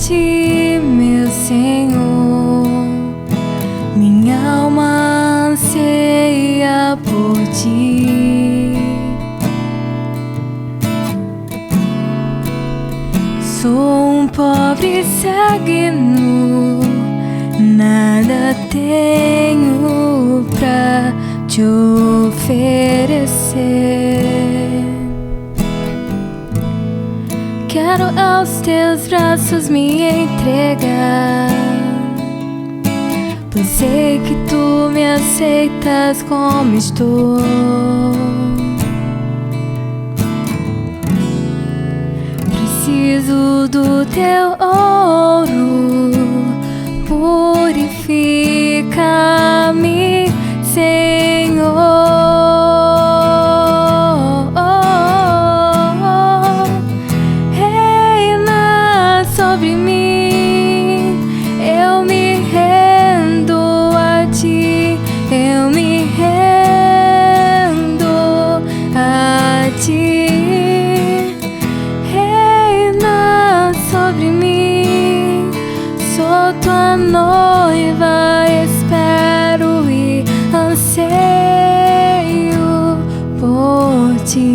ti, meu Senhor. Minha alma anseia por ti. Sou um pobre cego, nada tenho pra te oferecer. Quero aos teus braços me entregar, pois sei que tu me aceitas como estou. Preciso do teu ouro, purifica-me, Senhor. Reina sobre mim, eu me rendo a ti, eu me rendo a ti. Reina sobre mim, sou tua noiva, espero e anseio por ti.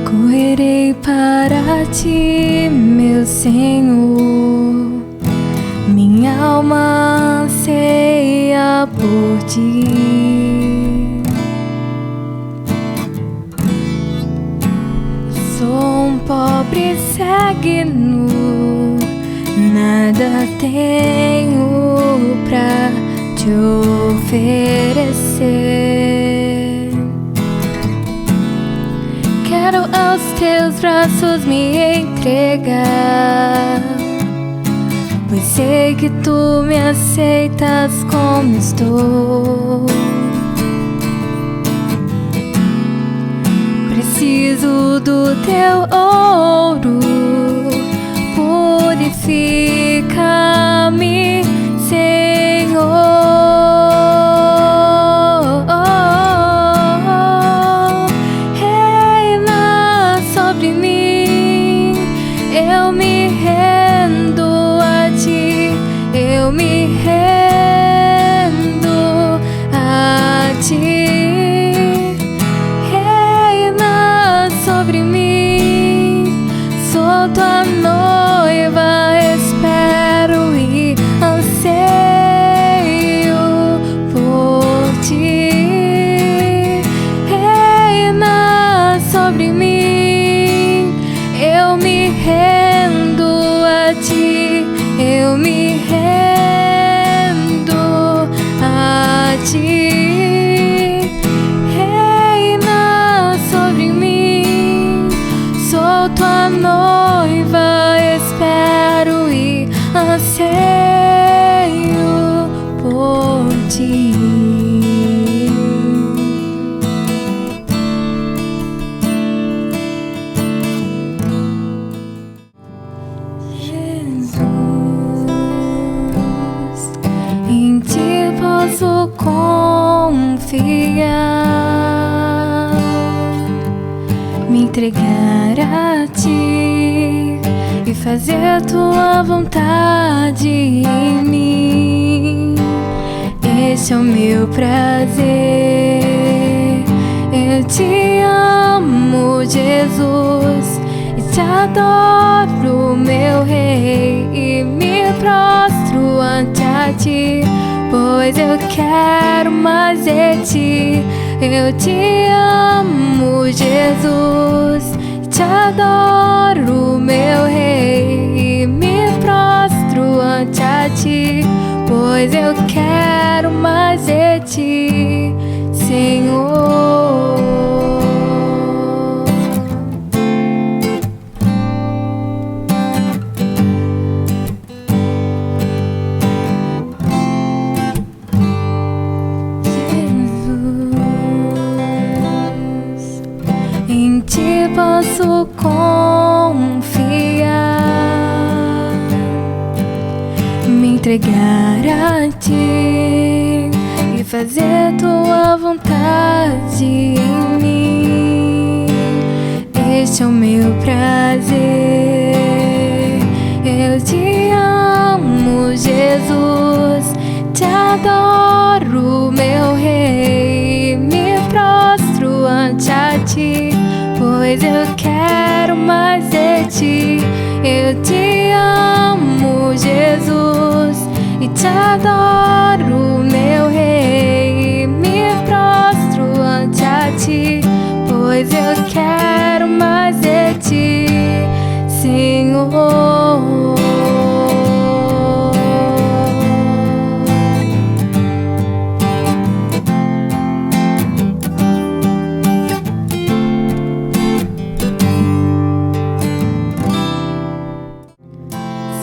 Correrei para ti, meu Senhor. Minha alma anseia por ti. Sou um pobre cego, nada tenho pra te oferecer. Quero aos teus braços me entregar, pois sei que tu me aceitas como estou. Preciso do teu ouro, purifica-me, Senhor. Reina sobre mim, eu me rendo a ti, eu me rendo a ti. Reina sobre mim, sou tua noiva, espero e anseio por ti. Reina sobre mim, eu me rendo a ti, eu me rendo a ti. Reina sobre mim, sou tua noiva, espero e anseio por ti. Em ti posso confiar, me entregar a ti e fazer tua vontade em mim. Esse é o meu prazer. Eu te amo, Jesus, e te adoro, meu Rei, e me prostro ante a ti, pois eu quero mais de ti. Eu te amo, Jesus, e te adoro, meu Rei, e me prostro ante a ti, pois eu quero mais de ti, Senhor. Em ti posso confiar, entregar a ti e fazer tua vontade em mim. Este é o meu prazer. Eu te amo, Jesus, te adoro, meu Rei. Me prostro ante a ti, pois eu quero mais de ti. Eu te amo, Jesus, e te adoro, meu Rei. Me prostro ante a ti, pois eu quero mais de ti, Senhor.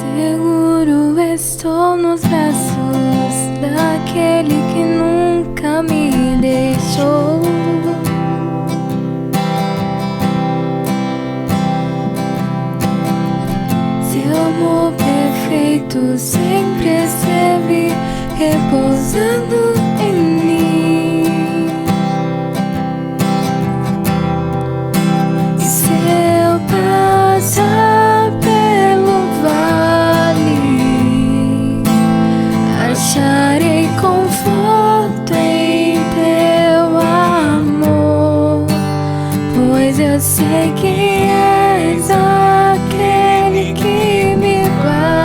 Seguro estou nos braços daquele que nunca me deixou. Seu amor perfeito sempre esteve repousando em mim. E se eu passar pelo vale, acharei conforto em teu amor, pois eu sei que és aquele que me guardas.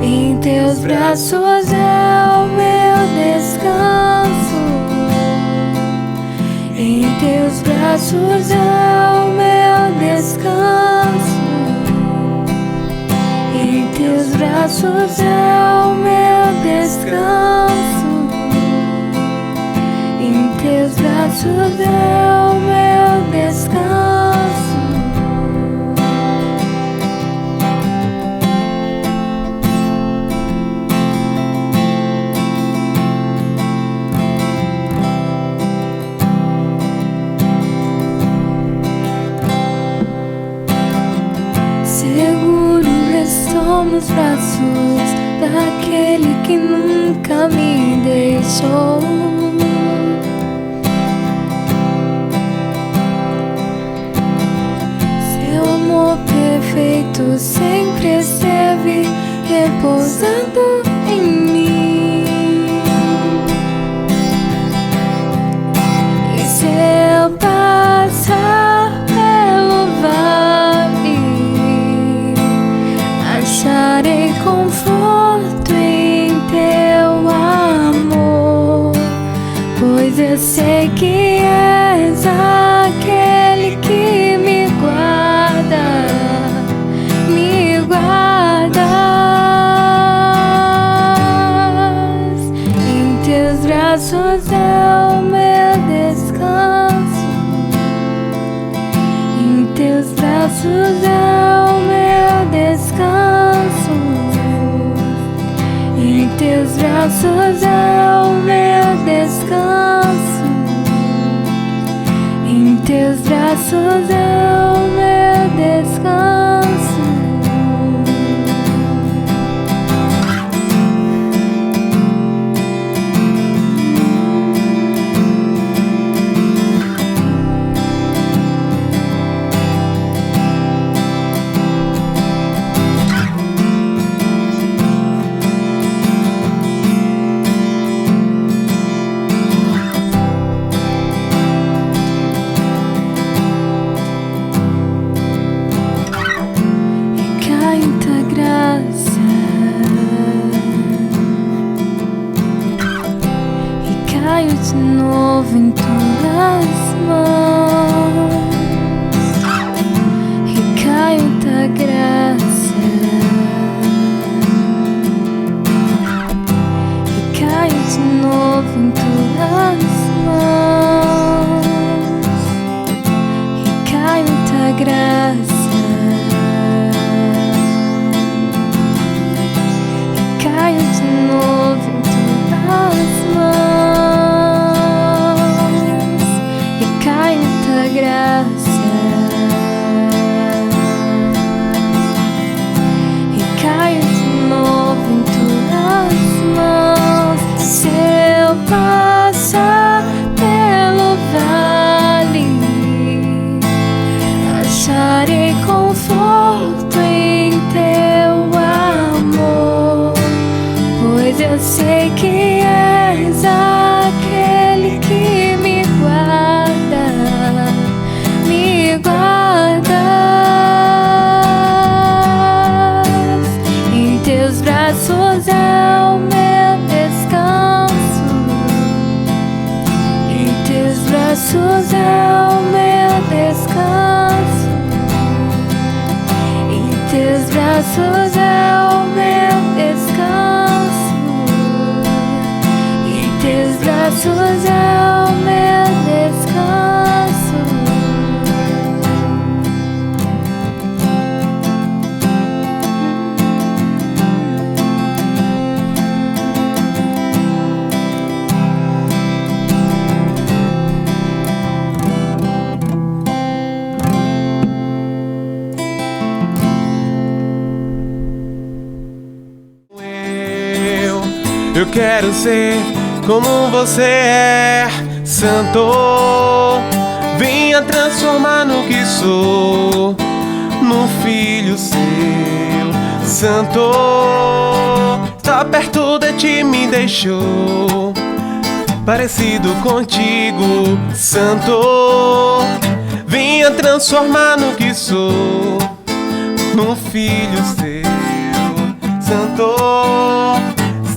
Em teus braços é o meu descanso. Em teus braços é o meu descanso. Em teus braços é o meu descanso. Em teus braços é o meu descanso. Seguro estou nos braços daquele que nunca me deixou. Seu amor perfeito sempre esteve repousando em mim. E se eu passar pelo vale, acharei conforto em teu amor, pois eu sei que és aquele que me guarda, me guardas. Em teus braços é o meu descanso. Em teus braços é o meu descanso. Em teus braços é o meu descanso. Em teus braços é o meu descanso. Caio de novo em tuas mãos, recaio em tua graça, recaio de novo em tuas mãos, recaio em tua graça, recaio de novo em tuas mãos. Graça. conforto em teu amor, pois eu sei que és aquele que me guarda, me guardas. Em teus braços é o meu descanso, em teus braços é o meu descanso, em teus braços é o meu descanso, em teus braços é o meu descanso. Eu quero ser como você é, Santo. Venha transformar no que sou, num filho seu, Santo. Tá perto de ti me deixou parecido contigo, Santo. Venha transformar no que sou, num filho seu, Santo.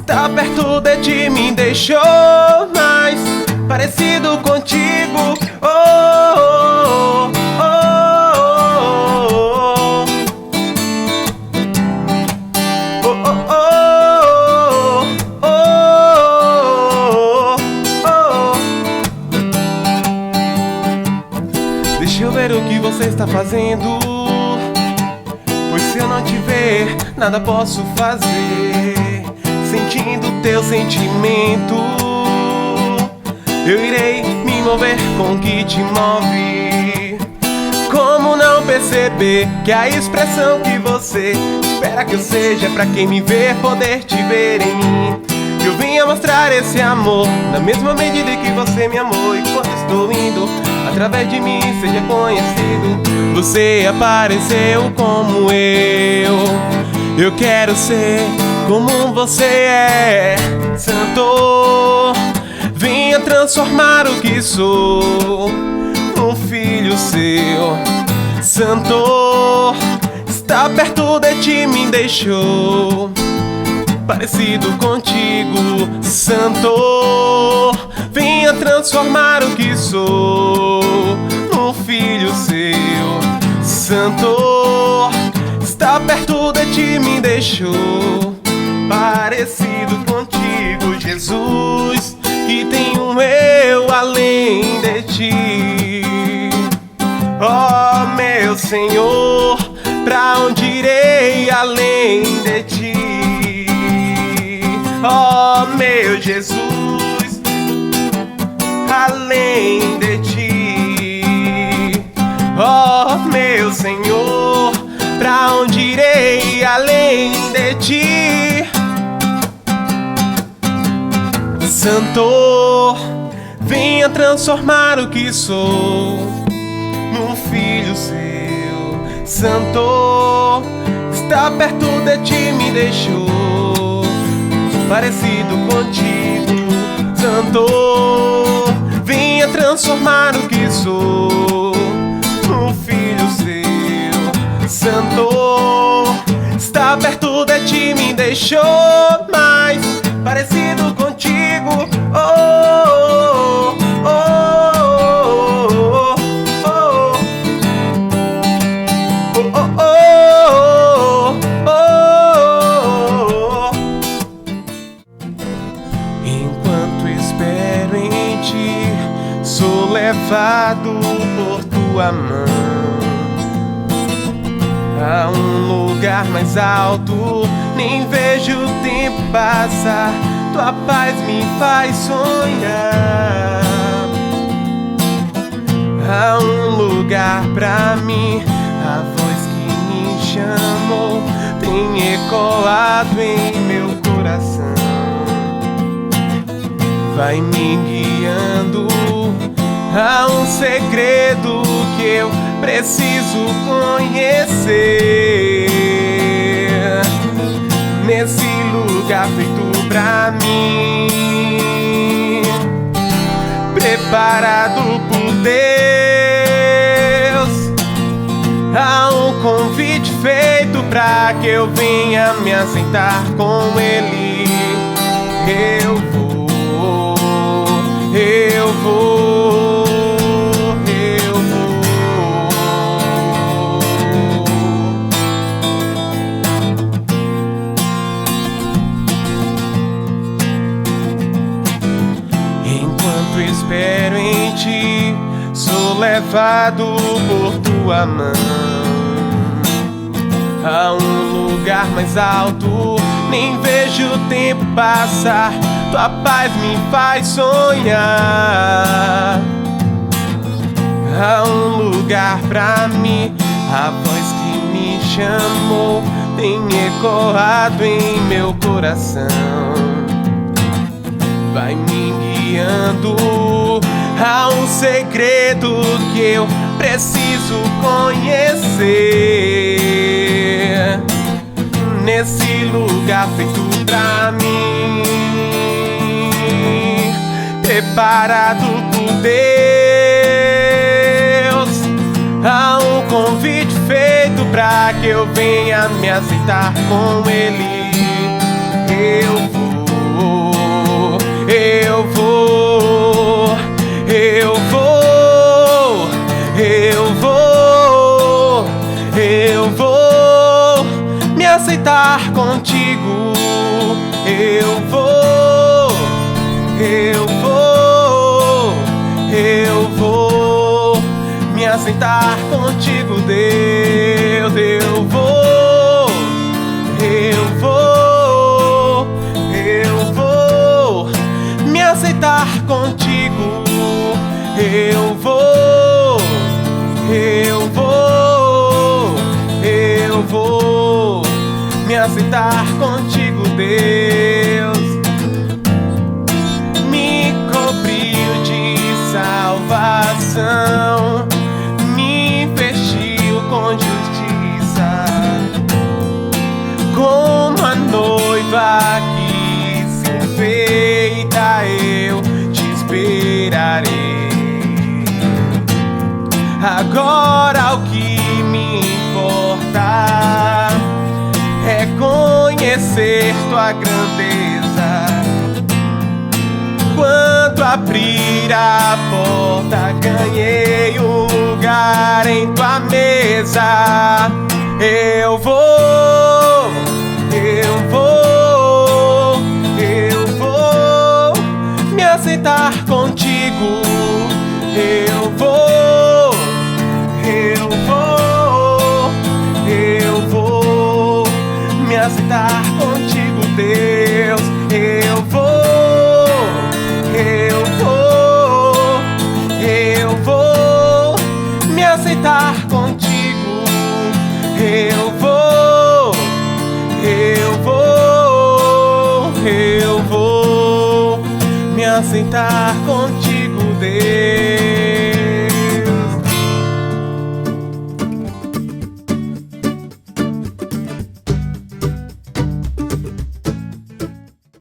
Tá perto de ti me deixou mais parecido contigo. Oh, oh, oh, oh, oh, oh, oh, oh. Deixa eu ver o que você está fazendo, pois se eu não te ver, nada posso fazer. Sentindo teu sentimento, eu irei me mover com o que te move. Como não perceber que a expressão que você espera que eu seja pra quem me ver poder te ver em mim? Eu venha mostrar esse amor na mesma medida que você me amou. E quando estou indo, através de mim seja conhecido. Você apareceu como eu quero ser como você é, Santo. Venha transformar o que sou, num filho seu, Santo. Está perto de ti me deixou parecido contigo, Santo. Venha transformar o que sou, num filho seu, Santo. Está perto de ti me deixou parecido contigo, Jesus, que tem um eu além de ti. Oh, meu Senhor, pra onde irei além de ti? Oh, meu Jesus, além de ti. Oh, meu Senhor, pra onde irei além de ti? Santo, venha transformar o que sou, num filho seu, Santo. Está perto de ti me deixou parecido contigo, Santo. Venha transformar o que sou, num filho seu, Santo. Está perto de ti me deixou mais parecido contigo. Oh, oh, oh, oh, oh, oh, oh, oh. Enquanto espero em ti, sou levado por tua mão a um lugar mais alto. Nem vejo o tempo passar, tua paz me faz sonhar. Há um lugar pra mim, a voz que me chamou tem ecoado em meu coração. Vai me guiando a um segredo que eu preciso conhecer. Nesse lugar feito pra mim, preparado por Deus, há um convite feito pra que eu venha me assentar com Ele. Eu vou, eu vou, eu vou. Enquanto espero em Ti, sou levado por Tua mão a um lugar mais alto. Nem vejo o tempo passar, Tua paz me faz sonhar. Há um lugar pra mim, a voz que me chamou tem ecoado em meu coração. Vai me guiando a um segredo que eu preciso conhecer. Nesse lugar feito pra mim, preparado por Deus, há um convite feito pra que eu venha me aceitar com Ele. Eu vou, eu vou, eu vou, eu vou, eu vou me aceitar contigo. Eu vou, eu vou, eu vou me aceitar contigo, Deus. Eu vou, eu vou, eu vou me aceitar contigo. Eu vou, eu vou, eu vou me aceitar contigo, Deus. Me cobriu de salvação, me vestiu com justiça, como a noiva que se enfeita, eu te esperarei. Agora o que me importa é conhecer Tua grandeza. Quando abrir a porta, ganhei um lugar em Tua mesa. Eu vou, eu vou, eu vou me aceitar contigo. Eu vou, eu vou, eu vou me aceitar contigo, Deus. Eu vou, eu vou, eu vou me aceitar contigo. Eu vou, eu vou, eu vou me aceitar contigo, Deus.